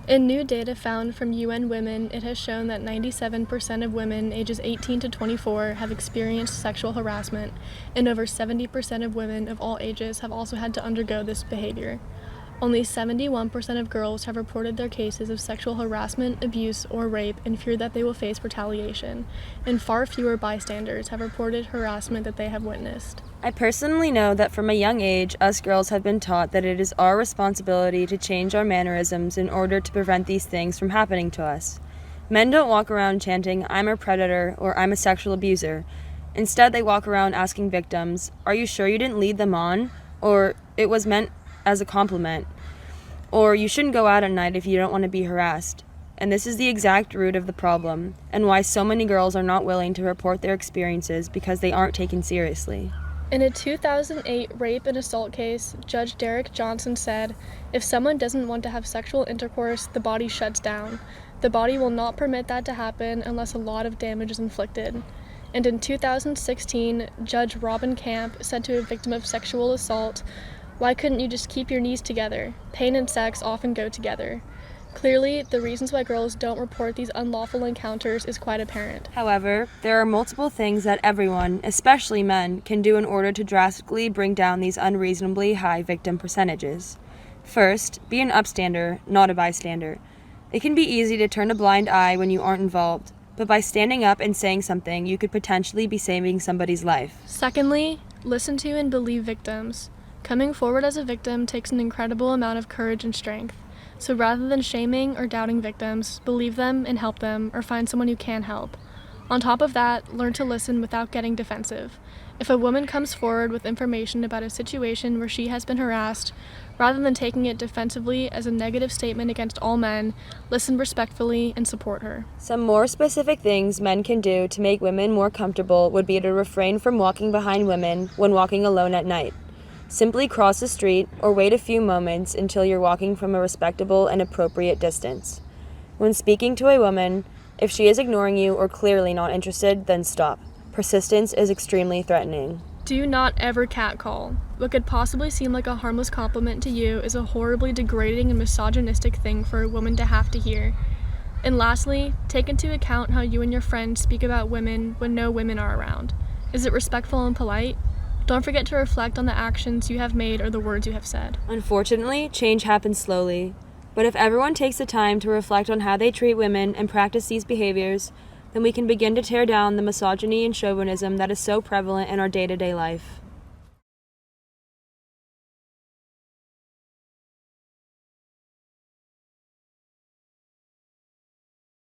In new data found from UN Women, it has shown that 97% of women ages 18 to 24 have experienced sexual harassment, and over 70% of women of all ages have also had to undergo this behavior. Only 71% of girls have reported their cases of sexual harassment, abuse, or rape and fear that they will face retaliation, and far fewer bystanders have reported harassment that they have witnessed. I personally know that from a young age, us girls have been taught that it is our responsibility to change our mannerisms in order to prevent these things from happening to us. Men don't walk around chanting, "I'm a predator" or "I'm a sexual abuser." Instead, they walk around asking victims, "Are you sure you didn't lead them on?" Or, "It was meant as a compliment." Or, "You shouldn't go out at night if you don't want to be harassed." And this is the exact root of the problem, and why so many girls are not willing to report their experiences because they aren't taken seriously. In a 2008 rape and assault case, Judge Derek Johnson said, "If someone doesn't want to have sexual intercourse, the body shuts down. The body will not permit that to happen unless a lot of damage is inflicted." And in 2016, Judge Robin Camp said to a victim of sexual assault, "Why couldn't you just keep your knees together? Pain and sex often go together." Clearly, the reasons why girls don't report these unlawful encounters is quite apparent. However, there are multiple things that everyone, especially men, can do in order to drastically bring down these unreasonably high victim percentages. First, be an upstander, not a bystander. It can be easy to turn a blind eye when you aren't involved, but by standing up and saying something, you could potentially be saving somebody's life. Secondly, listen to and believe victims. Coming forward as a victim takes an incredible amount of courage and strength. So rather than shaming or doubting victims, believe them and help them, or find someone who can help. On top of that, learn to listen without getting defensive. If a woman comes forward with information about a situation where she has been harassed, rather than taking it defensively as a negative statement against all men, listen respectfully and support her. Some more specific things men can do to make women more comfortable would be to refrain from walking behind women when walking alone at night. Simply cross the street or wait a few moments until you're walking from a respectable and appropriate distance. When speaking to a woman, if she is ignoring you or clearly not interested, then stop. Persistence is extremely threatening. Do not ever catcall. What could possibly seem like a harmless compliment to you is a horribly degrading and misogynistic thing for a woman to have to hear. And lastly, take into account how you and your friends speak about women when no women are around. Is it respectful and polite? Don't forget to reflect on the actions you have made or the words you have said. Unfortunately, change happens slowly. But if everyone takes the time to reflect on how they treat women and practice these behaviors, then we can begin to tear down the misogyny and chauvinism that is so prevalent in our day-to-day life.